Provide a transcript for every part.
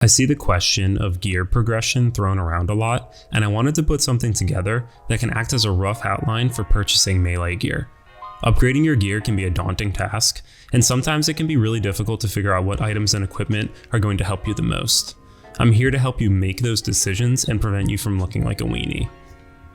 I see the question of gear progression thrown around a lot, and I wanted to put something together that can act as a rough outline for purchasing melee gear. Upgrading your gear can be a daunting task, and sometimes it can be really difficult to figure out what items and equipment are going to help you the most. I'm here to help you make those decisions and prevent you from looking like a weenie.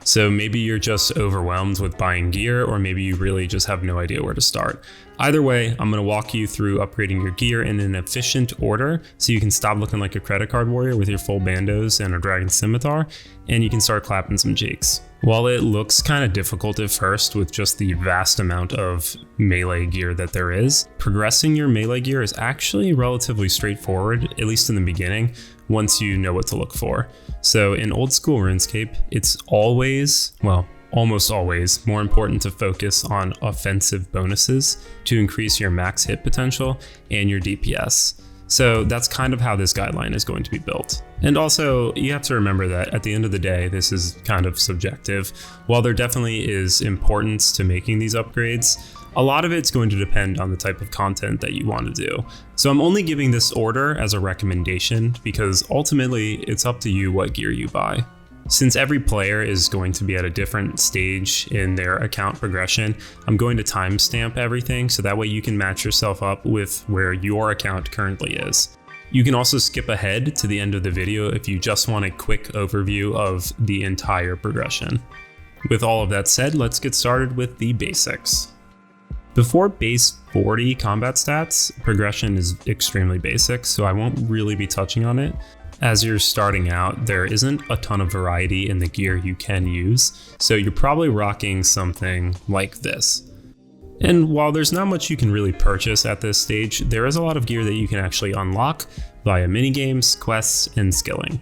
So maybe you're just overwhelmed with buying gear, or maybe you really just have no idea where to start. Either way, I'm going to walk you through upgrading your gear in an efficient order so you can stop looking like a credit card warrior with your full bandos and a dragon scimitar, and you can start clapping some cheeks. While it looks kind of difficult at first with just the vast amount of melee gear that there is, progressing your melee gear is actually relatively straightforward, at least in the beginning, once you know what to look for. So in old school RuneScape, it's almost always more important to focus on offensive bonuses to increase your max hit potential and your DPS. So that's kind of how this guideline is going to be built. And also, you have to remember that at the end of the day, this is kind of subjective. While there definitely is importance to making these upgrades, a lot of it's going to depend on the type of content that you want to do. So I'm only giving this order as a recommendation because ultimately it's up to you what gear you buy. Since every player is going to be at a different stage in their account progression, I'm going to timestamp everything so that way you can match yourself up with where your account currently is. You can also skip ahead to the end of the video if you just want a quick overview of the entire progression. With all of that said, let's get started with the basics. Before base 40 combat stats, progression is extremely basic, so I won't really be touching on it. As you're starting out, there isn't a ton of variety in the gear you can use, so you're probably rocking something like this. And while there's not much you can really purchase at this stage, there is a lot of gear that you can actually unlock via minigames, quests, and skilling.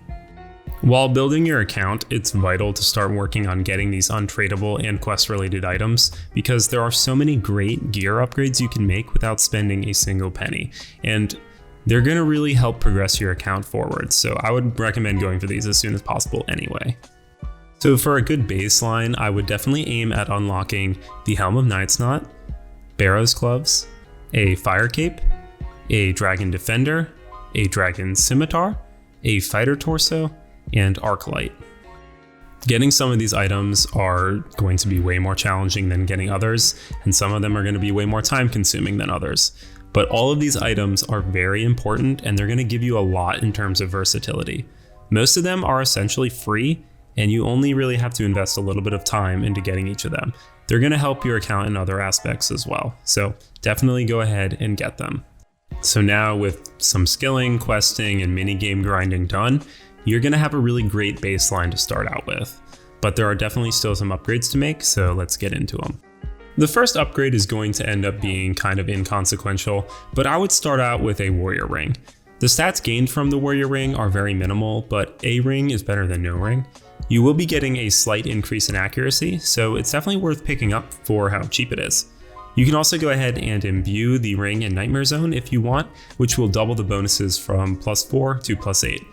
While building your account, it's vital to start working on getting these untradeable and quest-related items because there are so many great gear upgrades you can make without spending a single penny, and they're going to really help progress your account forward, so I would recommend going for these as soon as possible anyway. So for a good baseline, I would definitely aim at unlocking the Helm of Knight's Knot, Barrow's Gloves, a Fire Cape, a Dragon Defender, a Dragon Scimitar, a Fighter Torso, and Arclight. Getting some of these items are going to be way more challenging than getting others, and some of them are going to be way more time consuming than others. But all of these items are very important and they're going to give you a lot in terms of versatility. Most of them are essentially free and you only really have to invest a little bit of time into getting each of them. They're going to help your account in other aspects as well, so definitely go ahead and get them. So now with some skilling, questing, and minigame grinding done, you're going to have a really great baseline to start out with. But there are definitely still some upgrades to make, so let's get into them. The first upgrade is going to end up being kind of inconsequential, but I would start out with a warrior ring. The stats gained from the warrior ring are very minimal, but a ring is better than no ring. You will be getting a slight increase in accuracy, so it's definitely worth picking up for how cheap it is. You can also go ahead and imbue the ring in Nightmare Zone if you want, which will double the bonuses from +4 to +8.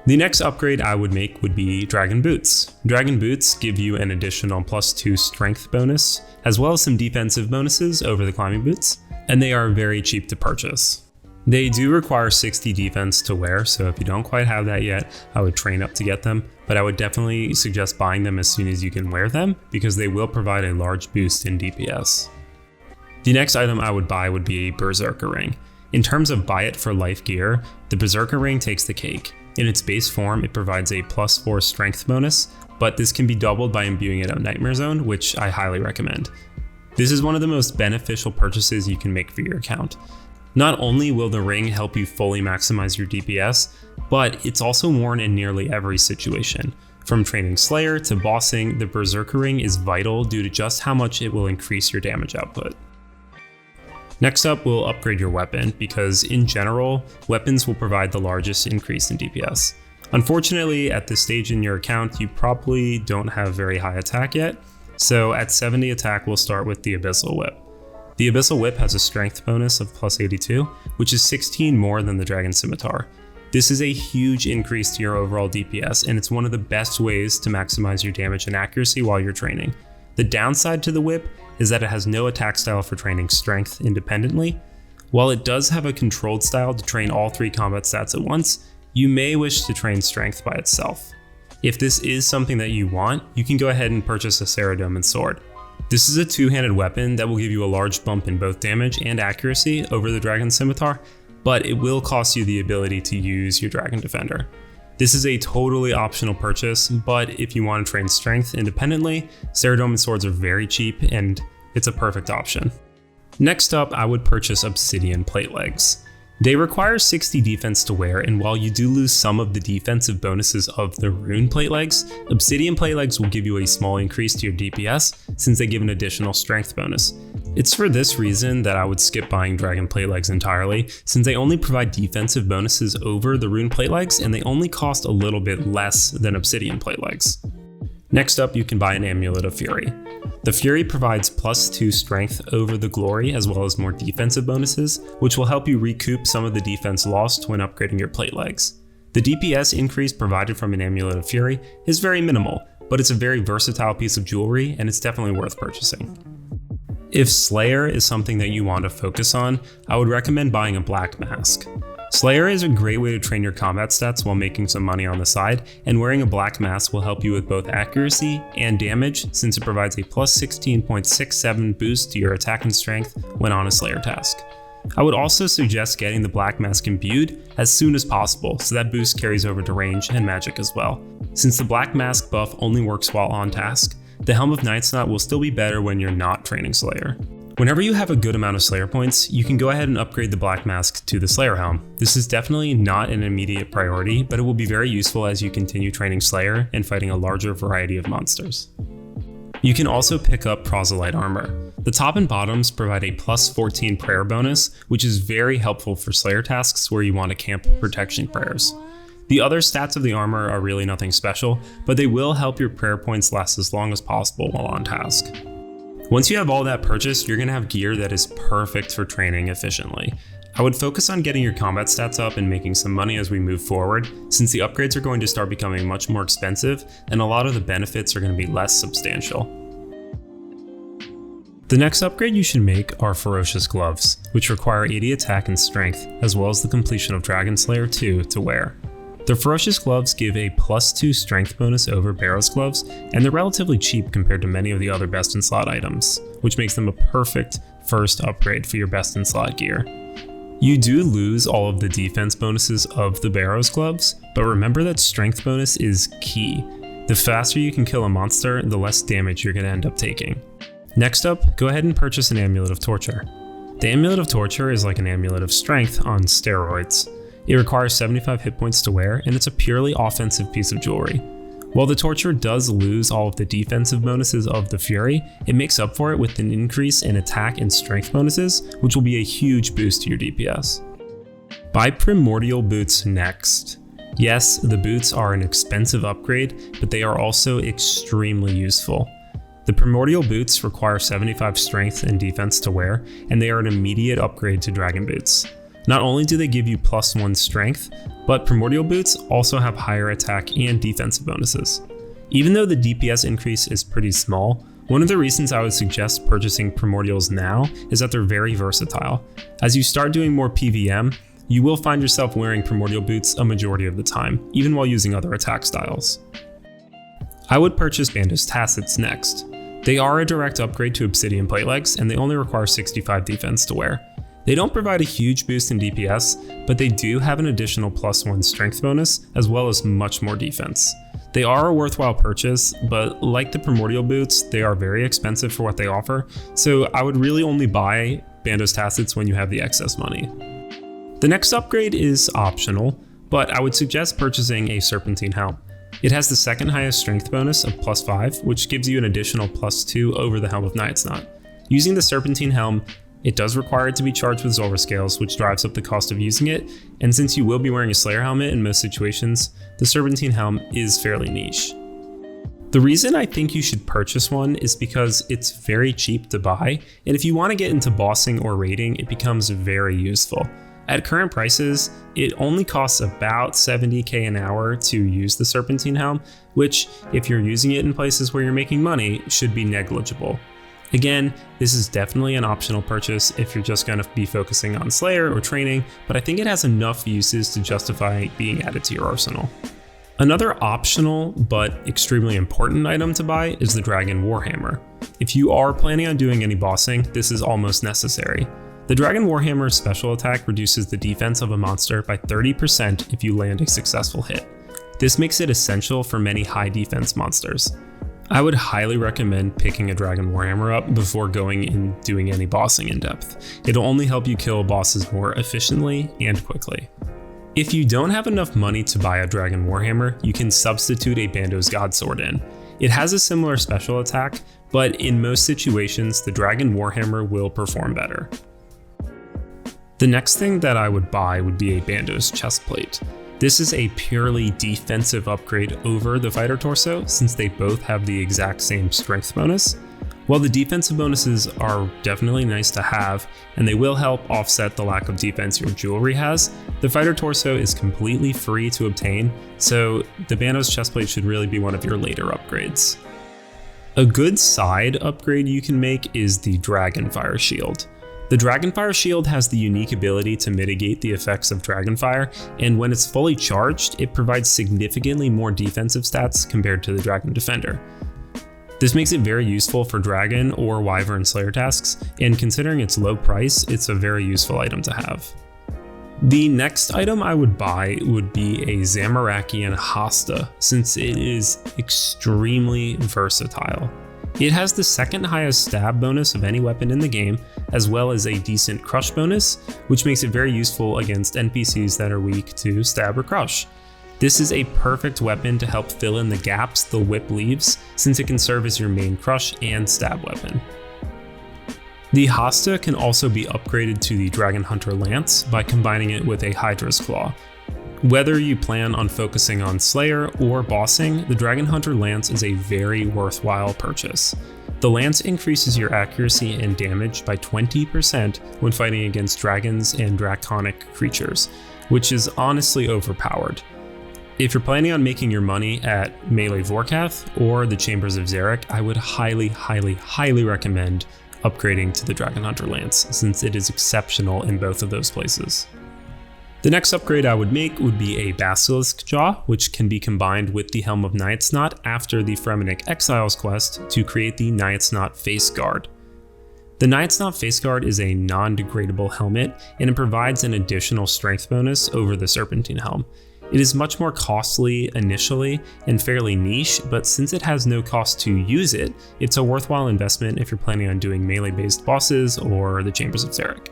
The next upgrade I would make would be Dragon Boots. Dragon Boots give you an additional +2 strength bonus, as well as some defensive bonuses over the climbing boots, and they are very cheap to purchase. They do require 60 defense to wear, so if you don't quite have that yet, I would train up to get them, but I would definitely suggest buying them as soon as you can wear them, because they will provide a large boost in DPS. The next item I would buy would be a Berserker Ring. In terms of buy it for life gear, the Berserker Ring takes the cake. In its base form, it provides a +4 strength bonus, but this can be doubled by imbuing it on Nightmare Zone, which I highly recommend. This is one of the most beneficial purchases you can make for your account. Not only will the ring help you fully maximize your DPS, but it's also worn in nearly every situation. From training Slayer to bossing, the Berserker Ring is vital due to just how much it will increase your damage output. Next up, we'll upgrade your weapon because in general, weapons will provide the largest increase in DPS. Unfortunately, at this stage in your account, you probably don't have very high attack yet, so at 70 attack, we'll start with the Abyssal Whip. The Abyssal Whip has a strength bonus of +82, which is 16 more than the Dragon Scimitar. This is a huge increase to your overall DPS, and it's one of the best ways to maximize your damage and accuracy while you're training. The downside to the whip is that it has no attack style for training strength independently. While it does have a controlled style to train all 3 combat stats at once, you may wish to train strength by itself. If this is something that you want, you can go ahead and purchase a Ceradomin sword. This is a two-handed weapon that will give you a large bump in both damage and accuracy over the Dragon Scimitar, but it will cost you the ability to use your Dragon Defender. This is a totally optional purchase, but if you want to train strength independently, Ceradomin swords are very cheap and it's a perfect option. Next up, I would purchase Obsidian Plate Legs. They require 60 defense to wear, and while you do lose some of the defensive bonuses of the Rune Plate Legs, Obsidian Plate Legs will give you a small increase to your DPS since they give an additional strength bonus. It's for this reason that I would skip buying Dragon Plate Legs entirely, since they only provide defensive bonuses over the Rune Plate Legs and they only cost a little bit less than Obsidian Plate Legs. Next up, you can buy an Amulet of Fury. The Fury provides +2 strength over the Glory as well as more defensive bonuses, which will help you recoup some of the defense lost when upgrading your plate legs. The DPS increase provided from an Amulet of Fury is very minimal, but it's a very versatile piece of jewelry and it's definitely worth purchasing. If Slayer is something that you want to focus on, I would recommend buying a Black Mask. Slayer is a great way to train your combat stats while making some money on the side, and wearing a black mask will help you with both accuracy and damage since it provides a +16.67 boost to your attack and strength when on a Slayer task. I would also suggest getting the black mask imbued as soon as possible so that boost carries over to range and magic as well. Since the black mask buff only works while on task, the Helm of Night's Knot will still be better when you're not training Slayer. Whenever you have a good amount of Slayer points, you can go ahead and upgrade the Black Mask to the Slayer Helm. This is definitely not an immediate priority, but it will be very useful as you continue training Slayer and fighting a larger variety of monsters. You can also pick up Proselyte Armor. The top and bottoms provide a +14 prayer bonus, which is very helpful for Slayer tasks where you want to camp protection prayers. The other stats of the armor are really nothing special, but they will help your prayer points last as long as possible while on task. Once you have all that purchased, you're going to have gear that is perfect for training efficiently. I would focus on getting your combat stats up and making some money as we move forward, since the upgrades are going to start becoming much more expensive and a lot of the benefits are going to be less substantial. The next upgrade you should make are Ferocious Gloves, which require 80 attack and strength, as well as the completion of Dragon Slayer 2 to wear. The Ferocious Gloves give a +2 strength bonus over Barrow's Gloves, and they're relatively cheap compared to many of the other best in slot items, which makes them a perfect first upgrade for your best in slot gear. You do lose all of the defense bonuses of the Barrow's Gloves, but remember that strength bonus is key. The faster you can kill a monster, the less damage you're going to end up taking. Next up, go ahead and purchase an Amulet of Torture. The Amulet of Torture is like an Amulet of Strength on steroids. It requires 75 hit points to wear, and it's a purely offensive piece of jewelry. While the Torture does lose all of the defensive bonuses of the Fury, it makes up for it with an increase in attack and strength bonuses, which will be a huge boost to your DPS. Buy Primordial Boots next. Yes, the boots are an expensive upgrade, but they are also extremely useful. The Primordial Boots require 75 strength and defense to wear, and they are an immediate upgrade to Dragon Boots. Not only do they give you +1 strength, but Primordial Boots also have higher attack and defensive bonuses. Even though the DPS increase is pretty small, one of the reasons I would suggest purchasing Primordials now is that they're very versatile. As you start doing more PVM, you will find yourself wearing Primordial Boots a majority of the time, even while using other attack styles. I would purchase Bandos Tacets next. They are a direct upgrade to Obsidian Plate Legs, and they only require 65 defense to wear. They don't provide a huge boost in DPS, but they do have an additional +1 strength bonus, as well as much more defense. They are a worthwhile purchase, but like the Primordial Boots, they are very expensive for what they offer, so I would really only buy Bandos Tacets when you have the excess money. The next upgrade is optional, but I would suggest purchasing a Serpentine Helm. It has the second highest strength bonus of +5, which gives you an additional +2 over the Helm of Night's Knot. Using the Serpentine Helm, it does require it to be charged with Zulrah Scales, which drives up the cost of using it, and since you will be wearing a Slayer helmet in most situations, the Serpentine Helm is fairly niche. The reason I think you should purchase one is because it's very cheap to buy, and if you want to get into bossing or raiding, it becomes very useful. At current prices, it only costs about 70k an hour to use the Serpentine Helm, which, if you're using it in places where you're making money, should be negligible. Again, this is definitely an optional purchase if you're just going to be focusing on Slayer or training, but I think it has enough uses to justify being added to your arsenal. Another optional but extremely important item to buy is the Dragon Warhammer. If you are planning on doing any bossing, this is almost necessary. The Dragon Warhammer's special attack reduces the defense of a monster by 30% if you land a successful hit. This makes it essential for many high defense monsters. I would highly recommend picking a Dragon Warhammer up before going and doing any bossing in depth. It'll only help you kill bosses more efficiently and quickly. If you don't have enough money to buy a Dragon Warhammer, you can substitute a Bando's Godsword in. It has a similar special attack, but in most situations, the Dragon Warhammer will perform better. The next thing that I would buy would be a Bando's Chestplate. This is a purely defensive upgrade over the Fighter Torso, since they both have the exact same strength bonus. While the defensive bonuses are definitely nice to have, and they will help offset the lack of defense your jewelry has, the Fighter Torso is completely free to obtain, so the Bando's Chestplate should really be one of your later upgrades. A good side upgrade you can make is the Dragonfire Shield. The Dragonfire Shield has the unique ability to mitigate the effects of Dragonfire, and when it's fully charged, it provides significantly more defensive stats compared to the Dragon Defender. This makes it very useful for Dragon or Wyvern Slayer tasks, and considering its low price, it's a very useful item to have. The next item I would buy would be a Zamorakian Hasta, since it is extremely versatile. It has the second highest stab bonus of any weapon in the game, as well as a decent crush bonus, which makes it very useful against NPCs that are weak to stab or crush. This is a perfect weapon to help fill in the gaps the whip leaves, since it can serve as your main crush and stab weapon. The Hasta can also be upgraded to the Dragon Hunter Lance by combining it with a Hydra's Claw. Whether you plan on focusing on Slayer or bossing, the Dragon Hunter Lance is a very worthwhile purchase. The Lance increases your accuracy and damage by 20% when fighting against dragons and draconic creatures, which is honestly overpowered. If you're planning on making your money at Melee Vorkath or the Chambers of Xeric, I would highly recommend upgrading to the Dragon Hunter Lance, since it is exceptional in both of those places. The next upgrade I would make would be a Basilisk Jaw, which can be combined with the Helm of Nyatsnot after the Fremennik Exiles quest to create the Nyatsnot Face Guard. The Nyatsnot Face Guard is a non-degradable helmet, and it provides an additional strength bonus over the Serpentine Helm. It is much more costly initially and fairly niche, but since it has no cost to use it, it's a worthwhile investment if you're planning on doing melee-based bosses or the Chambers of Xeric.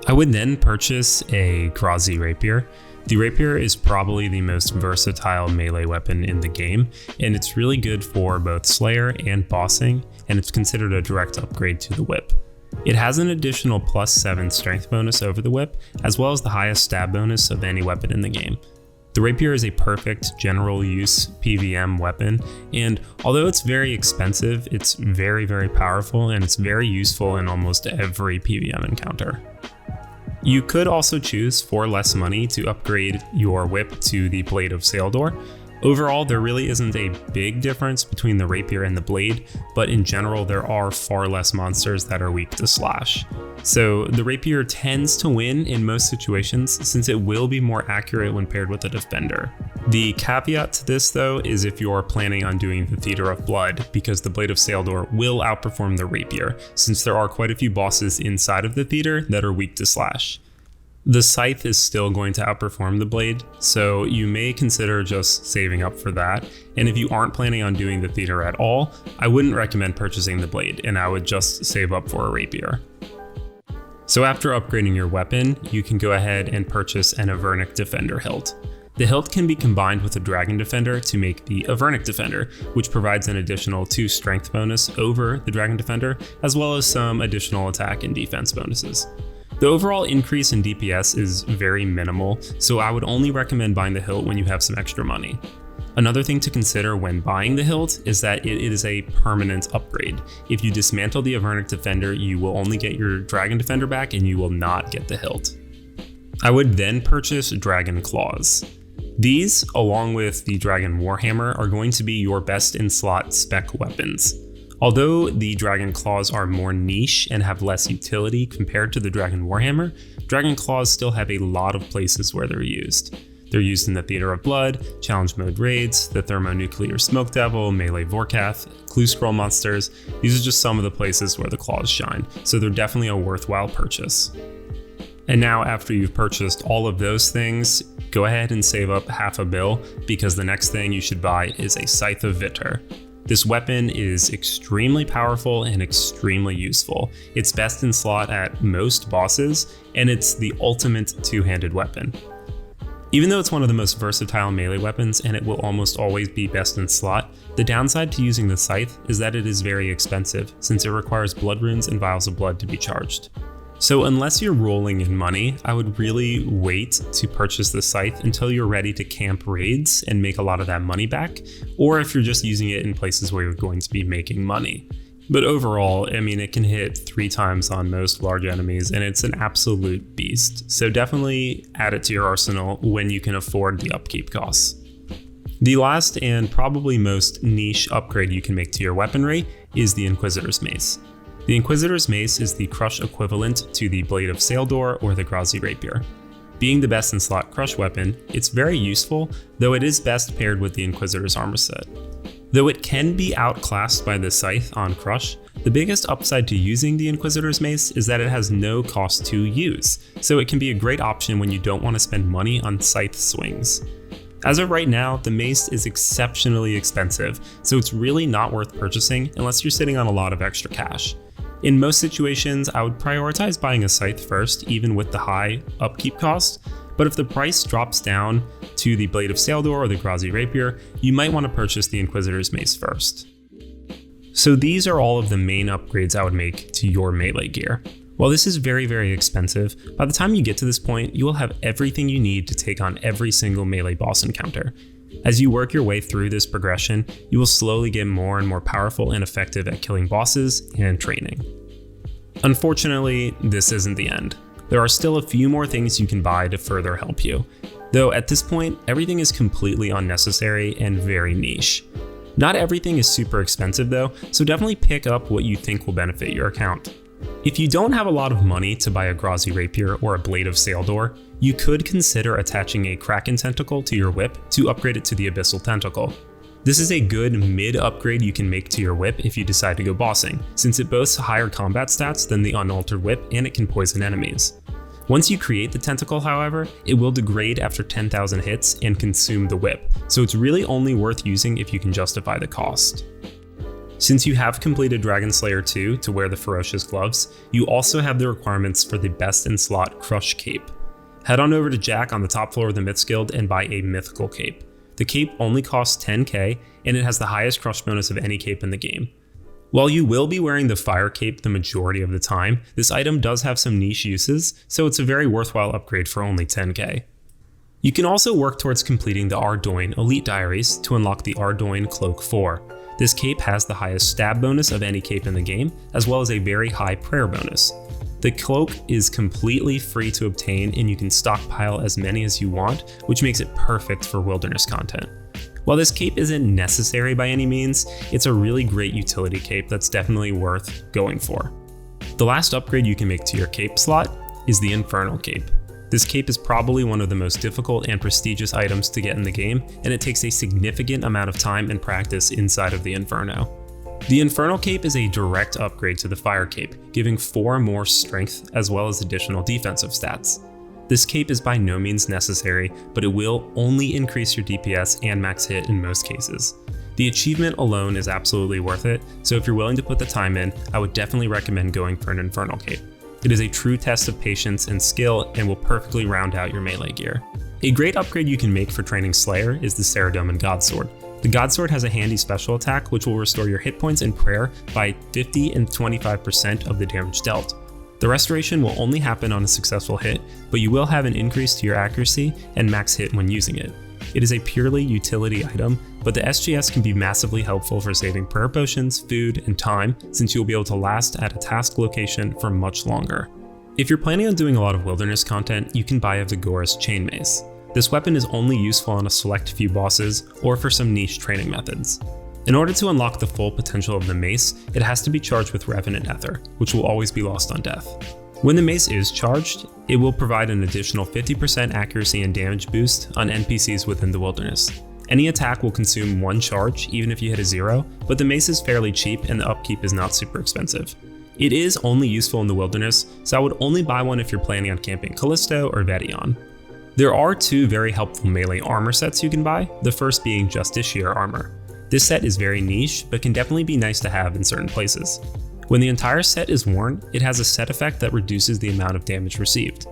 I would then purchase a Grazi Rapier. The Rapier is probably the most versatile melee weapon in the game, and it's really good for both Slayer and bossing, and it's considered a direct upgrade to the whip. It has an additional +7 strength bonus over the whip, as well as the highest stab bonus of any weapon in the game. The Rapier is a perfect general use PVM weapon, and although it's very expensive, it's very powerful, and it's very useful in almost every PVM encounter. You could also choose for less money to upgrade your whip to the Blade of Saeldor. Overall, there really isn't a big difference between the Rapier and the Blade, but in general there are far less monsters that are weak to slash. So the Rapier tends to win in most situations, since it will be more accurate when paired with a defender. The caveat to this though is if you're planning on doing the Theater of Blood, because the Blade of Saeldor will outperform the Rapier, since there are quite a few bosses inside of the theater that are weak to slash. The Scythe is still going to outperform the Blade, so you may consider just saving up for that, and if you aren't planning on doing the theater at all, I wouldn't recommend purchasing the Blade, and I would just save up for a Rapier. So after upgrading your weapon, you can go ahead and purchase an Avernic Defender hilt. The hilt can be combined with a Dragon Defender to make the Avernic Defender, which provides an additional 2 strength bonus over the Dragon Defender, as well as some additional attack and defense bonuses. The overall increase in DPS is very minimal, so I would only recommend buying the hilt when you have some extra money. Another thing to consider when buying the hilt is that it is a permanent upgrade. If you dismantle the Avernic Defender, you will only get your Dragon Defender back and you will not get the hilt. I would then purchase Dragon Claws. These, along with the Dragon Warhammer, are going to be your best in slot spec weapons. Although the Dragon Claws are more niche and have less utility compared to the Dragon Warhammer, Dragon Claws still have a lot of places where they're used. They're used in the Theater of Blood, Challenge Mode raids, the Thermonuclear Smoke Devil, Melee Vorkath, Clue Scroll monsters. These are just some of the places where the claws shine, so they're definitely a worthwhile purchase. And now, after you've purchased all of those things, go ahead and save up half a bill, because the next thing you should buy is a Scythe of Vitor. This weapon is extremely powerful and extremely useful. It's best in slot at most bosses, and it's the ultimate two-handed weapon. Even though it's one of the most versatile melee weapons and it will almost always be best in slot, the downside to using the Scythe is that it is very expensive, since it requires blood runes and vials of blood to be charged. So unless you're rolling in money, I would really wait to purchase the Scythe until you're ready to camp raids and make a lot of that money back, or if you're just using it in places where you're going to be making money. But overall, I mean, it can hit 3 times on most large enemies, and it's an absolute beast. So definitely add it to your arsenal when you can afford the upkeep costs. The last and probably most niche upgrade you can make to your weaponry is the Inquisitor's Mace. The Inquisitor's Mace is the crush equivalent to the Blade of Saeldor or the Grazi Rapier. Being the best in slot crush weapon, it's very useful, though it is best paired with the Inquisitor's armor set. Though it can be outclassed by the Scythe on crush, the biggest upside to using the Inquisitor's Mace is that it has no cost to use, so it can be a great option when you don't want to spend money on Scythe swings. As of right now, the mace is exceptionally expensive, so it's really not worth purchasing unless you're sitting on a lot of extra cash. In most situations, I would prioritize buying a Scythe first, even with the high upkeep cost, but if the price drops down to the Blade of Saeldor or the Grazi Rapier, you might want to purchase the Inquisitor's Mace first. So these are all of the main upgrades I would make to your melee gear. While this is very, very expensive, by the time you get to this point, you will have everything you need to take on every single melee boss encounter. As you work your way through this progression, you will slowly get more and more powerful and effective at killing bosses and training. Unfortunately, this isn't the end. There are still a few more things you can buy to further help you, though at this point, everything is completely unnecessary and very niche. Not everything is super expensive though, so definitely pick up what you think will benefit your account. If you don't have a lot of money to buy a Grazi Rapier or a Blade of Saeldor, you could consider attaching a Kraken Tentacle to your whip to upgrade it to the Abyssal Tentacle. This is a good mid-upgrade you can make to your whip if you decide to go bossing, since it boasts higher combat stats than the unaltered whip and it can poison enemies. Once you create the tentacle, however, it will degrade after 10,000 hits and consume the whip, so it's really only worth using if you can justify the cost. Since you have completed Dragon Slayer 2 to wear the Ferocious Gloves, you also have the requirements for the best in slot Crush Cape. Head on over to Jack on the top floor of the Myths Guild and buy a Mythical Cape. The cape only costs 10k, and it has the highest crush bonus of any cape in the game. While you will be wearing the Fire Cape the majority of the time, this item does have some niche uses, so it's a very worthwhile upgrade for only 10k. You can also work towards completing the Ardoin Elite Diaries to unlock the Ardoin Cloak 4. This cape has the highest stab bonus of any cape in the game, as well as a very high prayer bonus. The cloak is completely free to obtain, and you can stockpile as many as you want, which makes it perfect for wilderness content. While this cape isn't necessary by any means, it's a really great utility cape that's definitely worth going for. The last upgrade you can make to your cape slot is the Infernal Cape. This cape is probably one of the most difficult and prestigious items to get in the game, and it takes a significant amount of time and practice inside of the Inferno. The Infernal Cape is a direct upgrade to the Fire Cape, giving 4 more strength as well as additional defensive stats. This cape is by no means necessary, but it will only increase your DPS and max hit in most cases. The achievement alone is absolutely worth it, so if you're willing to put the time in, I would definitely recommend going for an Infernal Cape. It is a true test of patience and skill and will perfectly round out your melee gear. A great upgrade you can make for training Slayer is the Saradomin Godsword. The Godsword has a handy special attack which will restore your hit points and prayer by 50 and 25% of the damage dealt. The restoration will only happen on a successful hit, but you will have an increase to your accuracy and max hit when using it. It is a purely utility item, but the SGS can be massively helpful for saving prayer potions, food, and time, since you'll be able to last at a task location for much longer. If you're planning on doing a lot of wilderness content, you can buy a Vigorous Chain Mace. This weapon is only useful on a select few bosses or for some niche training methods. In order to unlock the full potential of the mace, it has to be charged with Revenant Ether, which will always be lost on death. When the mace is charged, it will provide an additional 50% accuracy and damage boost on NPCs within the wilderness. Any attack will consume 1 charge even if you hit a 0, but the mace is fairly cheap and the upkeep is not super expensive. It is only useful in the wilderness, so I would only buy one if you're planning on camping Callisto or Vedion. There are 2 very helpful melee armor sets you can buy, the first being Justiciar armor. This set is very niche, but can definitely be nice to have in certain places. When the entire set is worn, it has a set effect that reduces the amount of damage received.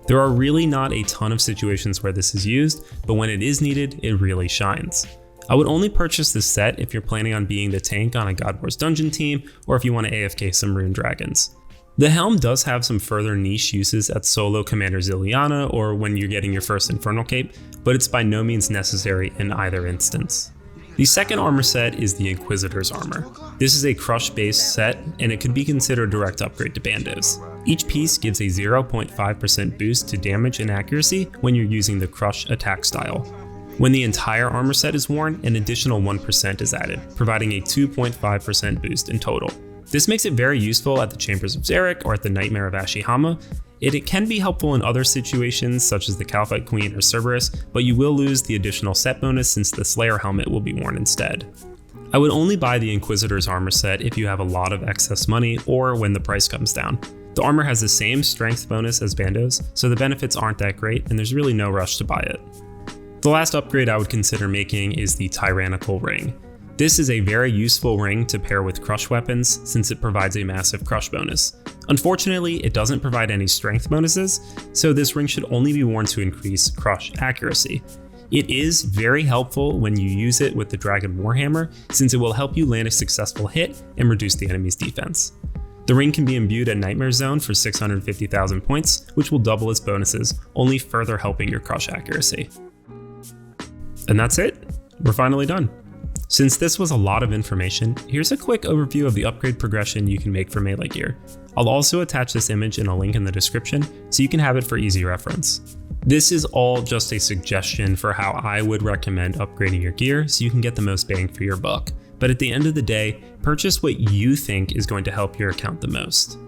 There are really not a ton of situations where this is used, but when it is needed, it really shines. I would only purchase this set if you're planning on being the tank on a God Wars dungeon team, or if you want to AFK some rune dragons. The helm does have some further niche uses at solo Commander Ziliana or when you're getting your first Infernal Cape, but it's by no means necessary in either instance. The second armor set is the Inquisitor's armor. This is a crush-based set, and it could be considered a direct upgrade to Bandos. Each piece gives a 0.5% boost to damage and accuracy when you're using the crush attack style. When the entire armor set is worn, an additional 1% is added, providing a 2.5% boost in total. This makes it very useful at the Chambers of Xeric or at the Nightmare of Ashihama. It can be helpful in other situations such as the Calphite Queen or Cerberus, but you will lose the additional set bonus since the Slayer helmet will be worn instead. I would only buy the Inquisitor's armor set if you have a lot of excess money or when the price comes down. The armor has the same strength bonus as Bandos, so the benefits aren't that great and there's really no rush to buy it. The last upgrade I would consider making is the Tyrannical Ring. This is a very useful ring to pair with crush weapons since it provides a massive crush bonus. Unfortunately, it doesn't provide any strength bonuses, so this ring should only be worn to increase crush accuracy. It is very helpful when you use it with the Dragon Warhammer since it will help you land a successful hit and reduce the enemy's defense. The ring can be imbued at Nightmare Zone for 650,000 points, which will double its bonuses, only further helping your crush accuracy. And that's it, we're finally done. Since this was a lot of information, here's a quick overview of the upgrade progression you can make for melee gear. I'll also attach this image in a link in the description so you can have it for easy reference. This is all just a suggestion for how I would recommend upgrading your gear so you can get the most bang for your buck. But at the end of the day, purchase what you think is going to help your account the most.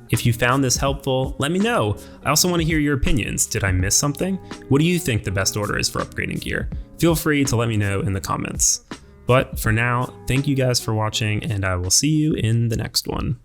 If you found this helpful, let me know. I also want to hear your opinions. Did I miss something? What do you think the best order is for upgrading gear? Feel free to let me know in the comments. But for now, thank you guys for watching, and I will see you in the next one.